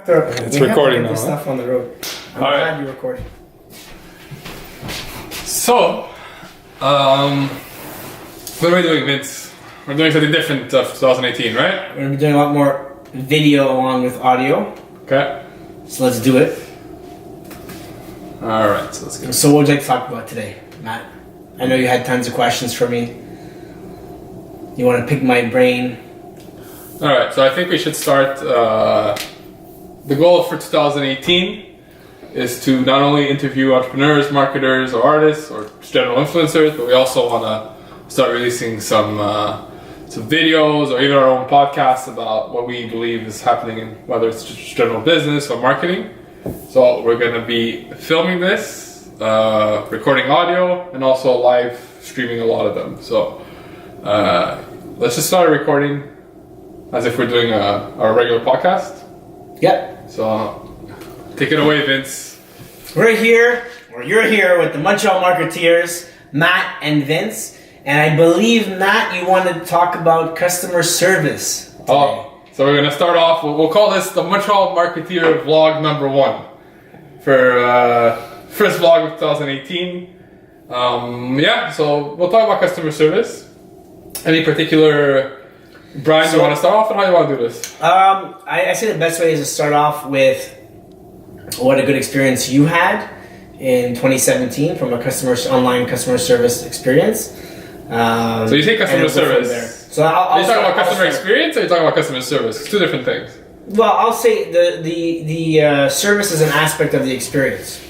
It's recording now. Stuff on the road. I'm glad you record. So, what are we doing, Vince? We're doing something different of 2018, right? We're gonna be doing a lot more video along with audio. Okay. So let's do it. All right. So let's get. So what would you like to talk about today, Matt? I know you had tons of questions for me. You want to pick my brain? All right. So I think we should start. The goal for 2018 is to not only interview entrepreneurs, marketers, or artists, or general influencers, but we also want to start releasing some videos or even our own podcasts about what we believe is happening in whether it's just general business or marketing. So we're going to be filming this, recording audio, and also live streaming a lot of them. So let's just start recording as if we're doing our regular podcast. Yep. So take it away, Vince. We're here, or you're here with the Montreal Marketeers, Matt and Vince. And I believe, Matt, you wanted to talk about customer service today. Oh, so we're going to start off, we'll call this the Montreal Marketeer vlog number 1 for first vlog of 2018. So we'll talk about customer service. Any particular, Brian, you want to start off, and how do you want to do this? I say the best way is to start off with what a good experience you had in 2017 from a online customer service experience. So you say customer service. So are you talking about customer experience, or are you talking about customer service? It's two different things. Well, I'll say the service is an aspect of the experience.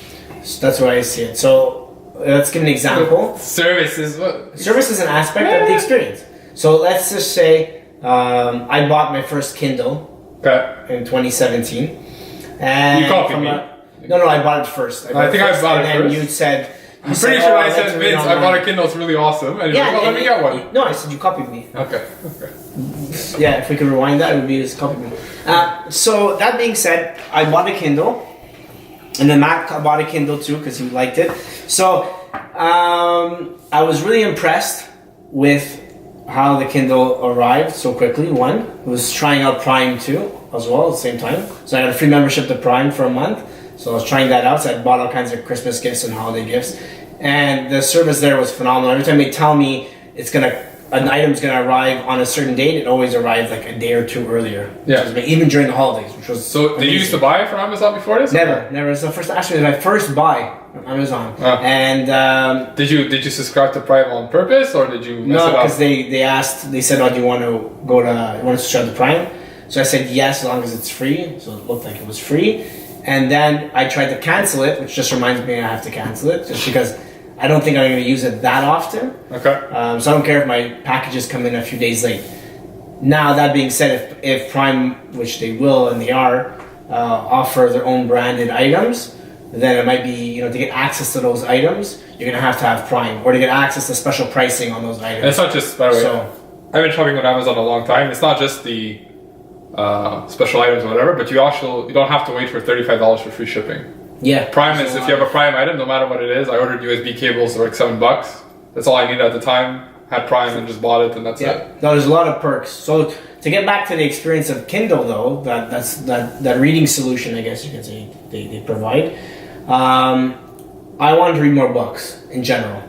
So that's why I see it. So let's give an example. Service is what? Service is an aspect of the experience. So let's just say I bought my first Kindle in 2017. And you copied me. No, I bought it first. I think I bought it first. And you said... I'm pretty sure I said, Vince, I bought a Kindle, it's really awesome. And you're like, let me get one. No, I said you copied me. Okay. Yeah, if we could rewind that, it would be just copy me. So that being said, I bought a Kindle. And then Matt bought a Kindle too, because he liked it. So I was really impressed with how the Kindle arrived so quickly. One, I was trying out Prime too, as well, at the same time. So I had a free membership to Prime for a month. So I was trying that out. So I bought all kinds of Christmas gifts and holiday gifts. And the service there was phenomenal. Every time they tell me an item's gonna arrive on a certain date, it always arrived like a day or two earlier. Yeah. Even during the holidays, which was So amazing. Did you used to buy from Amazon before this? Never. It's the first. Actually, it was my first buy from Amazon. And did you subscribe to Prime on purpose, or did you mess it up? No, because they said, "Oh, do you want to subscribe to Prime?" So I said yes, as long as it's free. So it looked like it was free. And then I tried to cancel it, which just reminds me I have to cancel it, just because I don't think I'm going to use it that often. Okay. So I don't care if my packages come in a few days late. Now, that being said, if Prime, which they will and they are, offer their own branded items, then it might be, to get access to those items, you're going to have Prime, or to get access to special pricing on those items. And it's not just, by the way, I've been shopping with Amazon a long time. It's not just the special items or whatever, but you don't have to wait for $35 for free shipping. Yeah. Prime is, if you have a Prime item, no matter what it is, I ordered USB cables for like $7. That's all I needed at the time. Had Prime and just bought it, and that's it. No, there's a lot of perks. So to get back to the experience of Kindle, though, that reading solution, I guess you can say they provide. I wanted to read more books in general,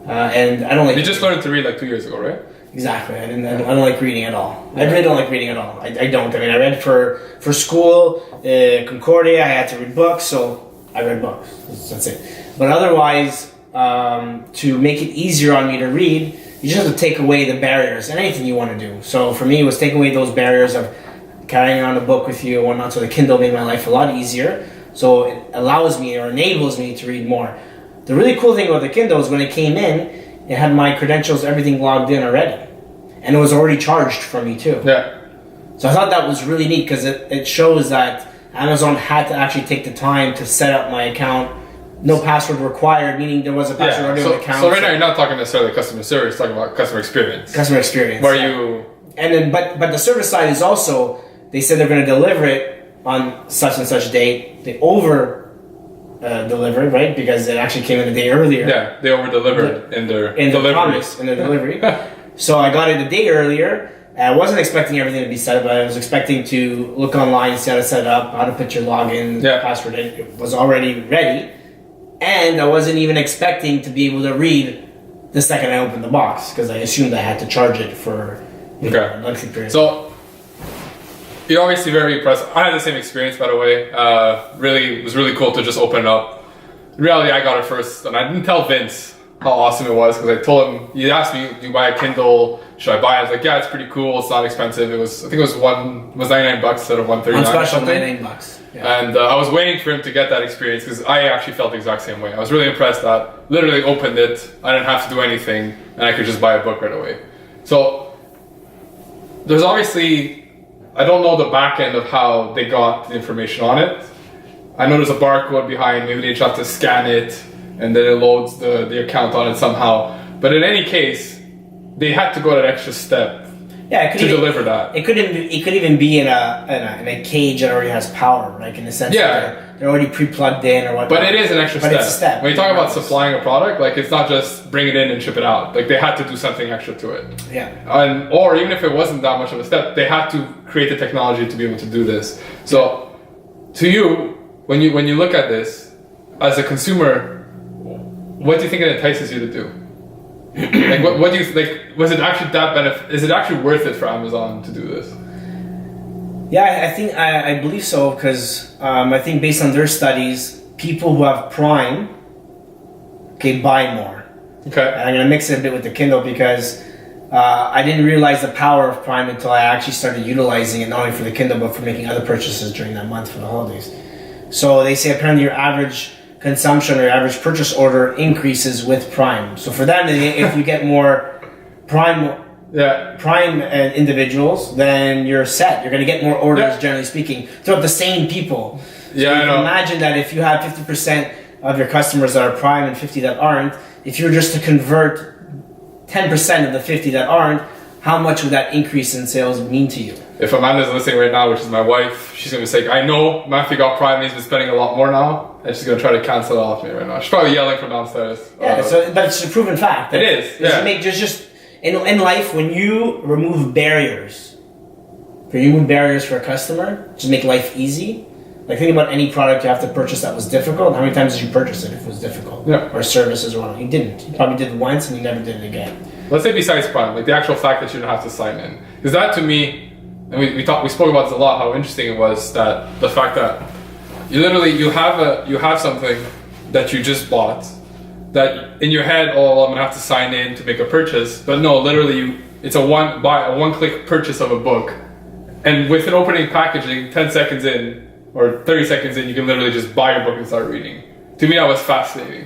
and I don't like. You just learned to read like 2 years ago, right? Exactly. I don't like reading at all. I really don't like reading at all. I don't. I mean, I read for school, Concordia. I had to read books, so I read books. That's it. But otherwise, to make it easier on me to read, you just have to take away the barriers and anything you want to do. So for me, it was taking away those barriers of carrying around a book with you and whatnot. So the Kindle made my life a lot easier. So it allows me or enables me to read more. The really cool thing about the Kindle is when it came in, it had my credentials, everything logged in already. And it was already charged for me too. Yeah. So I thought that was really neat because it shows that Amazon had to actually take the time to set up my account. No password required, meaning there was a password already on the account. So right now you're not talking necessarily customer service, you're talking about customer experience. Customer experience. And then, but the service side is also, they said they're going to deliver it on such and such date. They delivered, right? Because it actually came in a day earlier. Yeah, they over delivered in their promise, in their delivery. So I got it a day earlier. I wasn't expecting everything to be set up, but I was expecting to look online, see how to set it up, how to put your login, password in. It was already ready. And I wasn't even expecting to be able to read the second I opened the box, because I assumed I had to charge it for a lengthy period. So, you're obviously very impressed. I had the same experience, by the way. It was really cool to just open it up. In reality, I got it first, and I didn't tell Vince how awesome it was, because I told him, he asked me, do you buy a Kindle? Should I buy it? I was like, yeah, it's pretty cool. It's not expensive. I think it was $99 instead of $139 on special, or something. $99. Yeah. And I was waiting for him to get that experience, because I actually felt the exact same way. I was really impressed that literally opened it, I didn't have to do anything, and I could just buy a book right away. So there's obviously, I don't know the back end of how they got the information on it. I know there's a barcode behind, maybe they just have to scan it, and then it loads the account on it somehow. But in any case, they had to go that extra step deliver that. It could even be in a cage that already has power, like in the sense that they're already pre-plugged in or whatnot. But it is an extra step. It's a step. When you talk about supplying a product, like it's not just bring it in and ship it out. Like they had to do something extra to it. Yeah. Or even if it wasn't that much of a step, they had to create the technology to be able to do this. So, to you, when you look at this as a consumer, what do you think it entices you to do? Like what do you like? Was it actually is it actually worth it for Amazon to do this? Yeah, I believe so, because I think based on their studies, people who have Prime, buy more. Okay. And I'm gonna mix it a bit with the Kindle, because I didn't realize the power of Prime until I actually started utilizing it, not only for the Kindle but for making other purchases during that month for the holidays. So they say apparently your average consumption or average purchase order increases with Prime. So for them, if you get more Prime individuals, then you're set. You're going to get more orders, generally speaking, throughout the same people. So you can imagine that if you have 50% of your customers that are Prime and 50 that aren't, if you were just to convert 10% of the 50 that aren't, how much would that increase in sales mean to you? If Amanda's listening right now, which is my wife, she's going to be saying, I know Matthew got Prime and he's been spending a lot more now, and she's going to try to cancel it off me right now. She's probably yelling from downstairs. Yeah, but it's a proven fact. It is, yeah. In life, when you remove barriers for a customer, just make life easy. Like think about any product you have to purchase that was difficult. How many times did you purchase it if it was difficult? Yeah. Or services or whatnot. You didn't. You probably did it once and you never did it again. Let's say besides Prime, like the actual fact that you don't have to sign in. Because that to me, and we spoke about this a lot, how interesting it was, that the fact that you have something that you just bought, that in your head, oh, I'm gonna have to sign in to make a purchase, but no, literally it's a one-click purchase of a book, and with an opening packaging, 10 seconds in or 30 seconds in, you can literally just buy your book and start reading. To me, that was fascinating.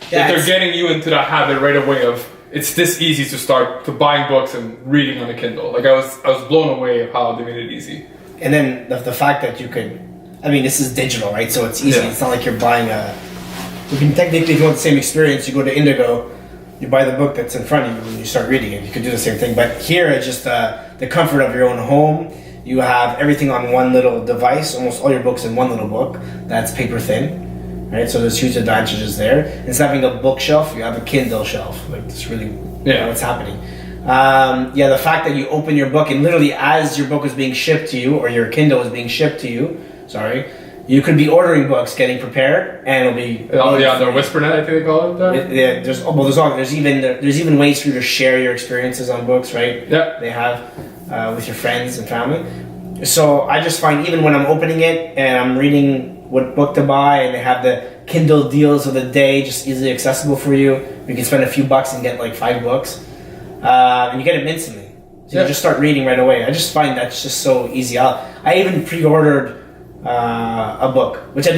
Yeah, they're getting you into that habit right away of it's this easy to start to buying books and reading on a Kindle. Like I was blown away of how they made it easy. And then the fact that you could, this is digital, right? So it's easy. Yeah. It's not like you're buying you can technically, if you want the same experience, you go to Indigo, you buy the book that's in front of you and you start reading it. You could do the same thing. But here it's just the comfort of your own home. You have everything on one little device, almost all your books in one little book that's paper thin. Right, so there's huge advantages there. Instead of having a bookshelf, you have a Kindle shelf. Like it's really what's happening. The fact that you open your book and literally as your book is being shipped to you or your Kindle is being shipped to you, you could be ordering books, getting prepared, and it'll be the WhisperNet, I think they call it. There's even ways for you to share your experiences on books, right? Yeah. They have with your friends and family. So I just find even when I'm opening it and I'm reading what book to buy, and they have the Kindle deals of the day just easily accessible for you. You can spend a few bucks and get like 5 books, and you get them instantly. So you just start reading right away. I just find that's just so easy. I even pre-ordered a book, which I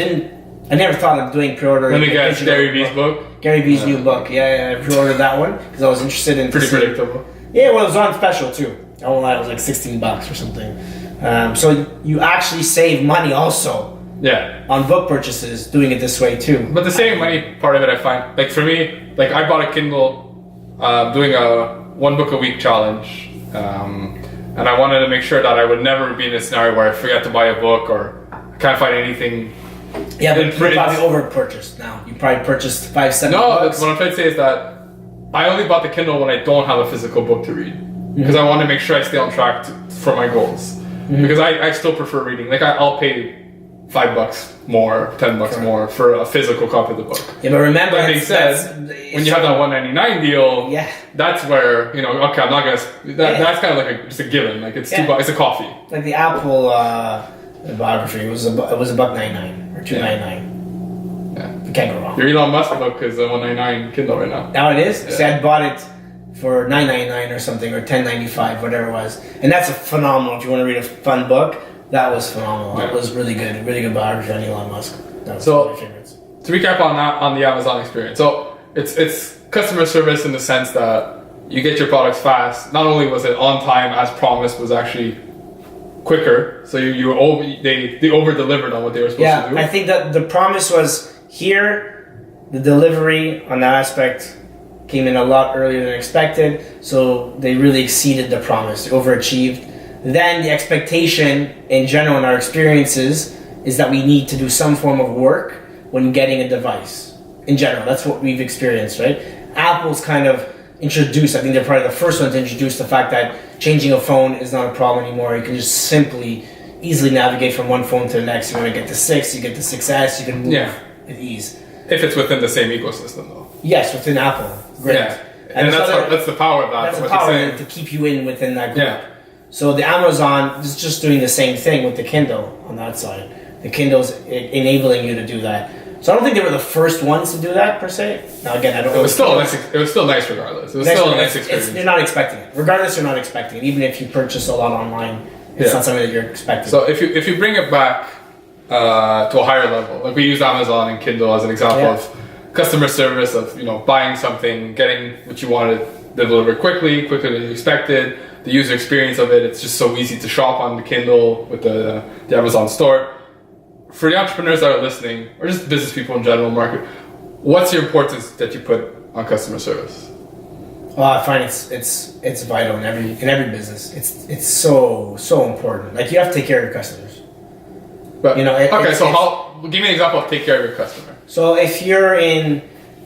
never thought of doing pre-order. Let me guess, Gary Vee's book? Gary Vee's new book. Yeah, I pre-ordered that one because I was interested in. Pretty predictable. Yeah, well, it was on special too. I won't lie, it was like $16 or something. So you actually save money also. Yeah. On book purchases, doing it this way too. But the saving money part of it, I find, like for me, like I bought a Kindle, doing a 1 book a week challenge, and I wanted to make sure that I would never be in a scenario where I forget to buy a book or I can't find anything. Yeah, but you probably over purchased now. You probably purchased 5-7 books. No, what I'm trying to say is that I only bought the Kindle when I don't have a physical book to read. because I want to make sure I stay on track for my goals. Because I still prefer reading. Like I'll pay $5 more, $10 more for a physical copy of the book. Yeah, but remember, that being said, when you have that $1.99 deal, that's where okay, I'm not gonna. That's kind of like just a given. Like it's $2. It's a coffee. Like the Apple biography, it was $1.99 or $2.99. Yeah, you can't go wrong. Your Elon Musk book is a $1.99 Kindle right now. Now it is. Yeah. See, I bought it for $9.99 or something, or $10.95, whatever it was, and that's a phenomenal. If you want to read a fun book, that was phenomenal. Yeah. It was really good biography on Elon Musk. That was one of my favorites. To recap on that, on the Amazon experience, so it's customer service in the sense that you get your products fast. Not only was it on time as promised, was actually quicker. So they over delivered on what they were supposed to do. Yeah, I think that the promise was here. The delivery on that aspect came in a lot earlier than expected, so they really exceeded the promise, overachieved. Then the expectation in general in our experiences is that we need to do some form of work when getting a device. In general, that's what we've experienced, right? Apple's kind of introduced, I think they're probably the first one to introduce the fact that changing a phone is not a problem anymore. You can just easily navigate from one phone to the next. You want to get to 6, you get to 6S, you can move with ease. If it's within the same ecosystem, though. Yes, within Apple. Great. Yeah. And that's the power of that. That's the power to keep you in within that group. Yeah. So the Amazon is just doing the same thing with the Kindle on that side. The Kindle's enabling you to do that. So I don't think they were the first ones to do that per se. Now again, I don't know. It was still nice regardless. It was still a nice experience. You're not expecting it. Regardless, you're not expecting it. Even if you purchase a lot online, it's not something that you're expecting. So if you bring it back to a higher level, like we use Amazon and Kindle as an example of customer service, of buying something, getting what you wanted delivered quicker than you expected. The user experience of it's just so easy to shop on the Kindle with the Amazon store. For the entrepreneurs that are listening, or just business people in general, market, what's your importance that you put on customer service? Well, I find it's vital in every business. It's so important. Like you have to take care of your customers. But give me an example of take care of your customer. So if you're in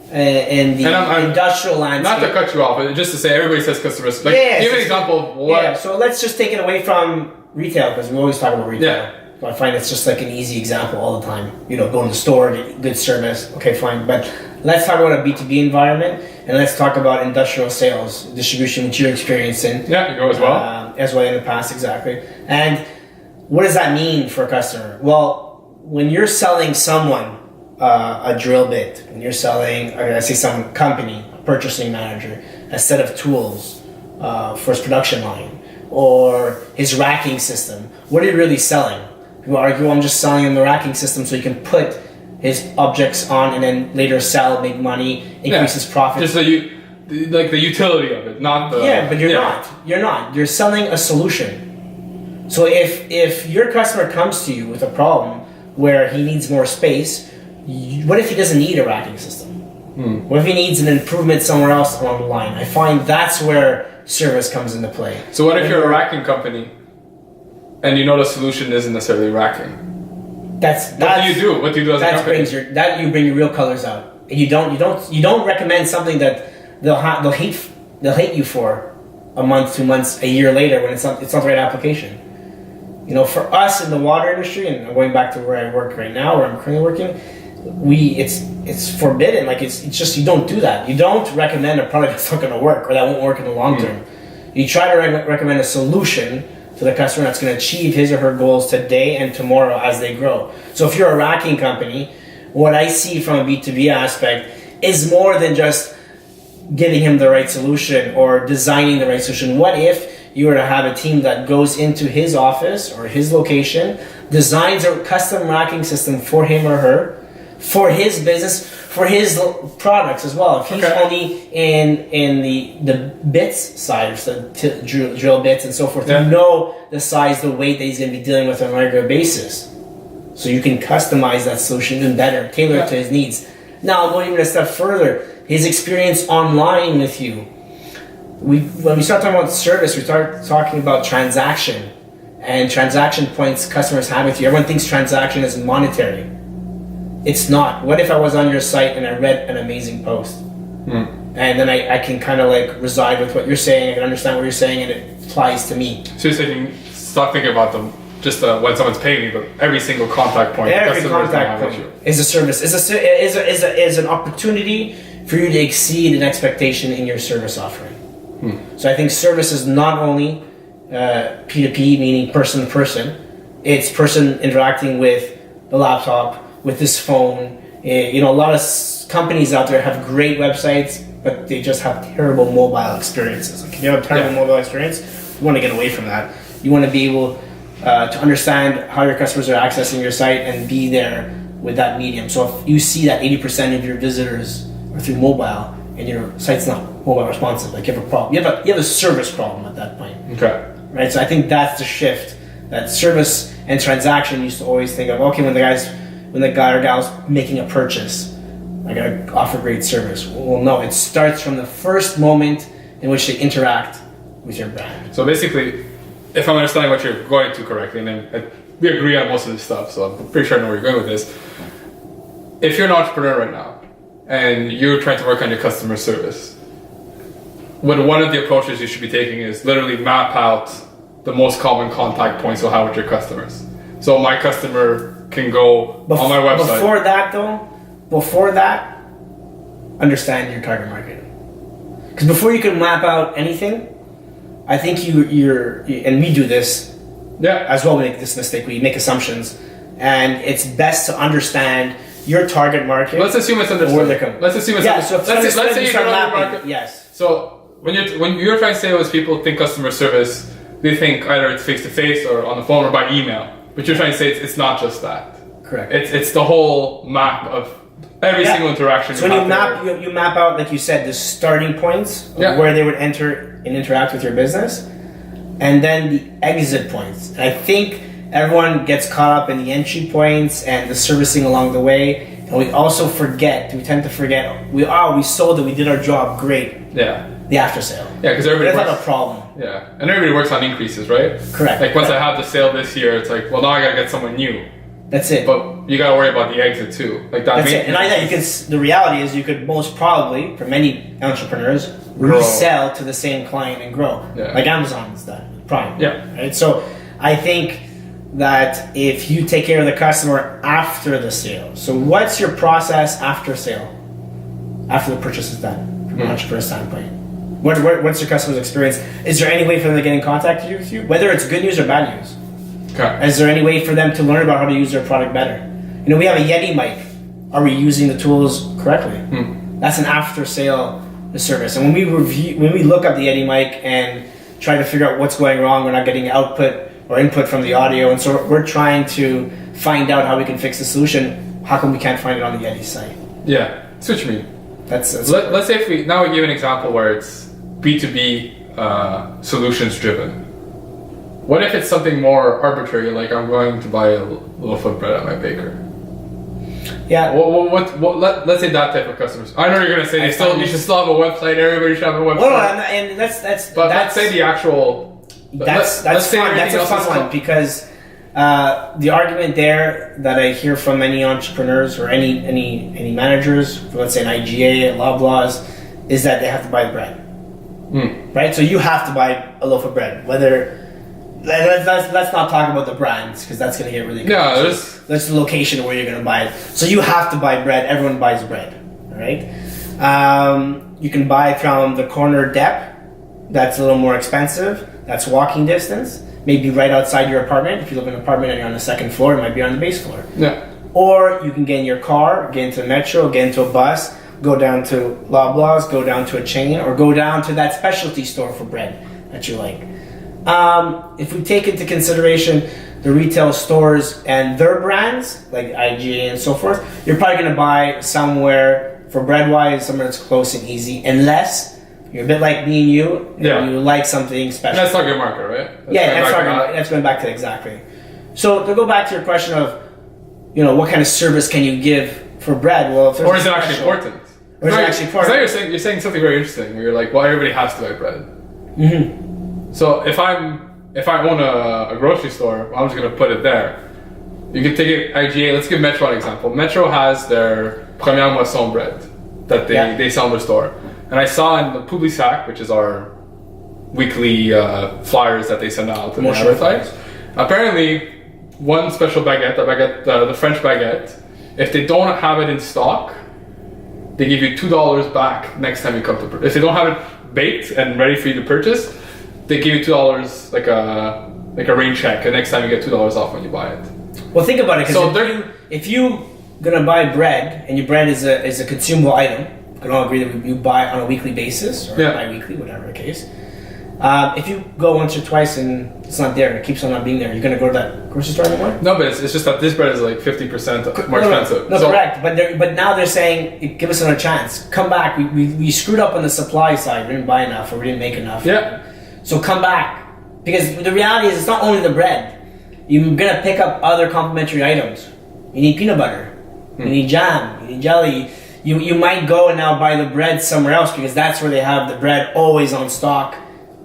the industrial landscape, not to cut you off, but just to say everybody says customer service. Give an example of what. Yeah, so let's just take it away from retail because we always talk about retail. Yeah. So I find it's just like an easy example all the time. Go to the store, get good service. Okay, fine. But let's talk about a B2B environment and let's talk about industrial sales, distribution, which you're experiencing. Yeah, you go as well. As well in the past, exactly. And what does that mean for a customer? Well, when you're selling someone a drill bit, when you're selling, or I say some company, a purchasing manager, a set of tools for his production line, or his racking system, what are you really selling? People argue, well, I'm just selling him the racking system so he can put his objects on and then later sell, make money, increase his profit. Just like the utility of it, not the... Yeah, but you're not. You're not. You're selling a solution. So if your customer comes to you with a problem where he needs more space, what if he doesn't need a racking system? What if he needs an improvement somewhere else along the line? I find that's where service comes into play. So what if you're a racking company and the solution isn't necessarily racking? What do you do? What do you do as a company? You bring your real colors out. And you don't recommend something that they'll hate you for a month, 2 months, a year later when it's not the right application. For us in the water industry, and I'm going back to where I work right now, where I'm currently working, it's forbidden. Like it's just you don't do that. You don't recommend a product that's not going to work or that won't work in the long term. You try to recommend a solution to the customer that's going to achieve his or her goals today and tomorrow as they grow. So if you're a racking company, what I see from a B2B aspect is more than just giving him the right solution or designing the right solution. What if you were to have a team that goes into his office or his location, designs a custom racking system for him or her, for his business, for his products as well. If he's only in the bits side, so drill bits and so forth, you know the size, the weight that he's going to be dealing with on a regular basis. So you can customize that solution even better, tailor it to his needs. Now, I'll go even a step further. His experience online with you. When we start talking about service, we start talking about transaction and transaction points customers have with you. Everyone thinks transaction is monetary. It's not. What if I was on your site and I read an amazing post? and then I can kind of like reside with what you're saying. I can understand what you're saying, and it applies to me. So you're saying stop thinking about them just when someone's paying me, but every single contact point. Every contact point is a service. Is an opportunity for you to exceed an expectation in your service offering. So I think service is not only P2P, meaning person to person. It's person interacting with the laptop, with this phone. A lot of companies out there have great websites, but they just have terrible mobile experiences. Like if you have a terrible mobile experience, you want to get away from that. You want to be able to understand how your customers are accessing your site and be there with that medium. So if you see that 80% of your visitors are through mobile and your site's not mobile responsive, like you have a problem. You have a service problem at that point. Okay. Right. So I think that's the shift. That service and transaction used to always think of, okay, when the guy or gal's making a purchase, I gotta offer great service. Well, no, it starts from the first moment in which they interact with your brand. So basically, if I'm understanding what you're going to correctly, and then we agree on most of this stuff, so I'm pretty sure I know where you're going with this. If you're an entrepreneur right now and you're trying to work on your customer service, one of the approaches you should be taking is literally map out the most common contact points you'll have with your customers. So my customer can go on my website. Before that, understand your target market. Because before you can map out anything, I think you're and we do this as well. We make this mistake. We make assumptions, and it's best to understand your target market. Let's assume it's understood. Let's assume it's understood. Let's say you don't know your market. Yes. So when you're trying to say was people think customer service, they think either it's face to face or on the phone or by email. But you're trying to say it's not just that. Correct. It's the whole map of every single interaction. So when you map out, like you said, the starting points of where they would enter and interact with your business, and then the exit points. And I think everyone gets caught up in the entry points and the servicing along the way, and we also tend to forget. We sold it, we did our job, great. Yeah. The after sale. Yeah, because everybody that's not a problem. Yeah, and everybody works on increases, right? Correct. Like once I have the sale this year, it's like, well, now I gotta get someone new. That's it. But you gotta worry about the exit too. Like that. That's it. And the reality is, you could most probably, for many entrepreneurs, resell to the same client and grow. Yeah. Like Amazon's done, Prime. Yeah. Right. So I think that if you take care of the customer after the sale, so what's your process after sale? After the purchase is done, from an entrepreneur standpoint. What's your customer's experience? Is there any way for them to get in contact with you, whether it's good news or bad news? Okay. Is there any way for them to learn about how to use their product better? We have a Yeti mic. Are we using the tools correctly? That's an after-sale service. And when we look up the Yeti mic and try to figure out what's going wrong, we're not getting output or input from the audio, and so we're trying to find out how we can fix the solution. How come we can't find it on the Yeti site? Yeah, that's what you mean. Let's say if we give an example where it's B2B solutions driven. What if it's something more arbitrary, like I'm going to buy a loaf of bread at my baker? Yeah. Let's say that type of customers. I know you're gonna say you should still have a website. Everybody should have a website. Well, and that's. But let's say the actual. That's fun. That's a fun one because the argument there that I hear from many entrepreneurs or any managers, for let's say an IGA, Loblaws, is that they have to buy the bread. Right? So you have to buy a loaf of bread. Let's not talk about the brands because that's going to get really confusing. Yeah, that's the location where you're going to buy it. So you have to buy bread. Everyone buys bread. All right? You can buy from the corner dep. That's a little more expensive. That's walking distance. Maybe right outside your apartment. If you live in an apartment and you're on the second floor, it might be on the base floor. Yeah. Or you can get in your car, get into the metro, get into a bus, go down to Loblaws, go down to a chain, or go down to that specialty store for bread that you like. If we take into consideration the retail stores and their brands, like IGA and so forth, you're probably going to buy somewhere, for bread-wise, somewhere that's close and easy, unless you're a bit like me and you, and you like something special. That's target market, right? That's going back to exactly. So to go back to your question of, what kind of service can you give for bread? Well, or is it actually important? Or is it actually important? You're saying something very interesting. Where you're like, well, everybody has to buy bread. Mm-hmm. So if I own a grocery store, well, I'm just gonna put it there. You can take it IGA. Let's give Metro an example. Metro has their Première Moisson bread that they sell in their store. and I saw in the Publisac, which is our weekly flyers that they send out and they advertise. Apparently, one special baguette, the French baguette, if they don't have it in stock, they give you $2 back next time you come to purchase. If they don't have it baked and ready for you to purchase, they give you $2 like a rain check, and next time you get $2 off when you buy it. Well, think about it. Because if you gonna buy bread, and your bread is a consumable item, we can all agree that you buy on a weekly basis or bi-weekly, whatever the case. If you go once or twice and it's not there, it keeps on not being there, you're gonna go to that grocery store anymore? No, but it's just that this bread is like 50% more expensive. No, correct. But now they're saying, give us another chance. Come back. We screwed up on the supply side. We didn't buy enough, or we didn't make enough. Yeah. So come back, because the reality is it's not only the bread. You're gonna pick up other complementary items. You need peanut butter. You need jam. You need jelly. You might go and now buy the bread somewhere else, because that's where they have the bread always on stock.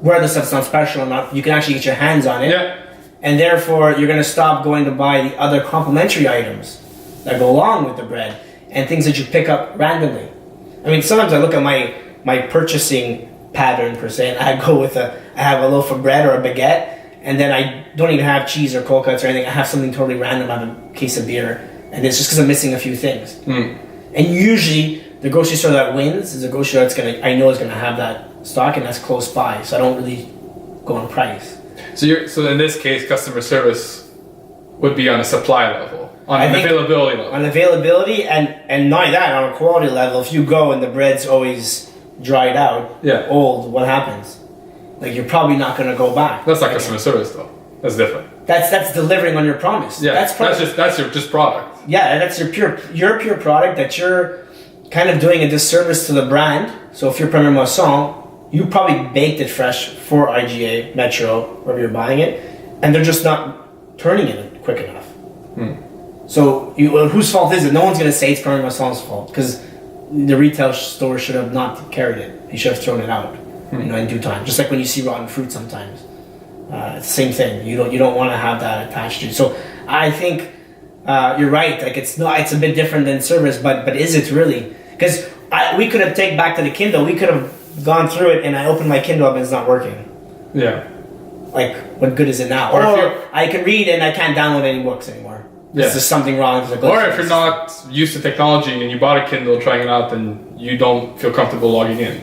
Whether stuff's not special or not, you can actually get your hands on it. Yeah. And therefore, you're going to stop going to buy the other complementary items that go along with the bread and things that you pick up randomly. I mean, sometimes I look at my purchasing pattern per se, and I go with I have a loaf of bread or a baguette, and then I don't even have cheese or cold cuts or anything. I have something totally random. I have a case of beer, and it's just because I'm missing a few things. And usually, the grocery store that wins is a grocery store I know is going to have that stock, and that's close by, so I don't really go on price. So in this case, customer service would be on a supply level, on an availability level. On availability, and not only that, on a quality level. If you go and the bread's always dried out, old, what happens? Like, you're probably not going to go back. That's not customer service, though. That's different. That's delivering on your promise. Yeah, that's your product. Yeah, that's your pure product that you're kind of doing a disservice to the brand. So if you're Premier Moisson, you probably baked it fresh for IGA, Metro, wherever you're buying it, and they're just not turning it quick enough. So whose fault is it? No one's going to say it's Premier Moisson's fault, because the retail store should have not carried it. He should have thrown it out, in due time. Just like when you see rotten fruit sometimes. It's the same thing. You don't want to have that attached to you. So I think you're right. Like, it's a bit different than service, but is it really? Because we could have taken back to the Kindle. We could have gone through it, and I opened my Kindle up and it's not working. Yeah. Like, what good is it now? Or I can read and I can't download any books anymore. Yeah. There's something wrong. Or if you're not used to technology and you bought a Kindle trying it out, and you don't feel comfortable logging in,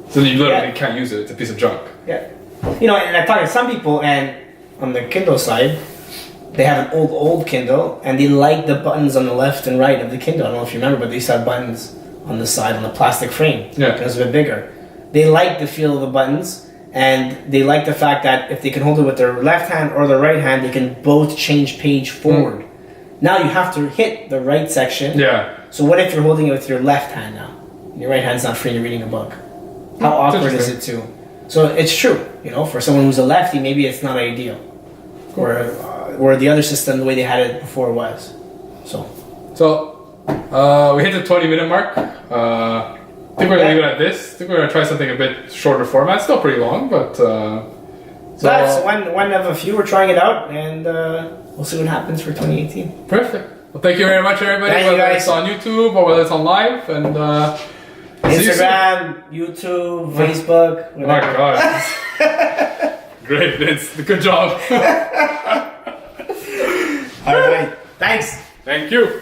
so then you literally can't use it. It's a piece of junk. Yeah. And I talk to some people, and on the Kindle side, they have an old Kindle, and they like the buttons on the left and right of the Kindle. I don't know if you remember, but they used to have buttons on the side on the plastic frame. Yeah. It was a bit bigger. They like the feel of the buttons, and they like the fact that if they can hold it with their left hand or their right hand, they can both change page forward. Now you have to hit the right section. Yeah. So what if you're holding it with your left hand now? Your right hand's not free and you're reading a book. How awkward is it too? So it's true, for someone who's a lefty, maybe it's not ideal. Or the other system, the way they had it before was. So we hit the 20-minute mark. I think we're going to leave it at this. I think we're going to try something a bit shorter format. Still pretty long, but... that's one of a few. We're trying it out, and we'll see what happens for 2018. Perfect. Well, thank you very much, everybody. Thank whether you guys. it's on YouTube or whether it's on live. And Instagram, YouTube, Facebook. Oh my God. Great, Vince. Good job. All right. Thanks. Thank you.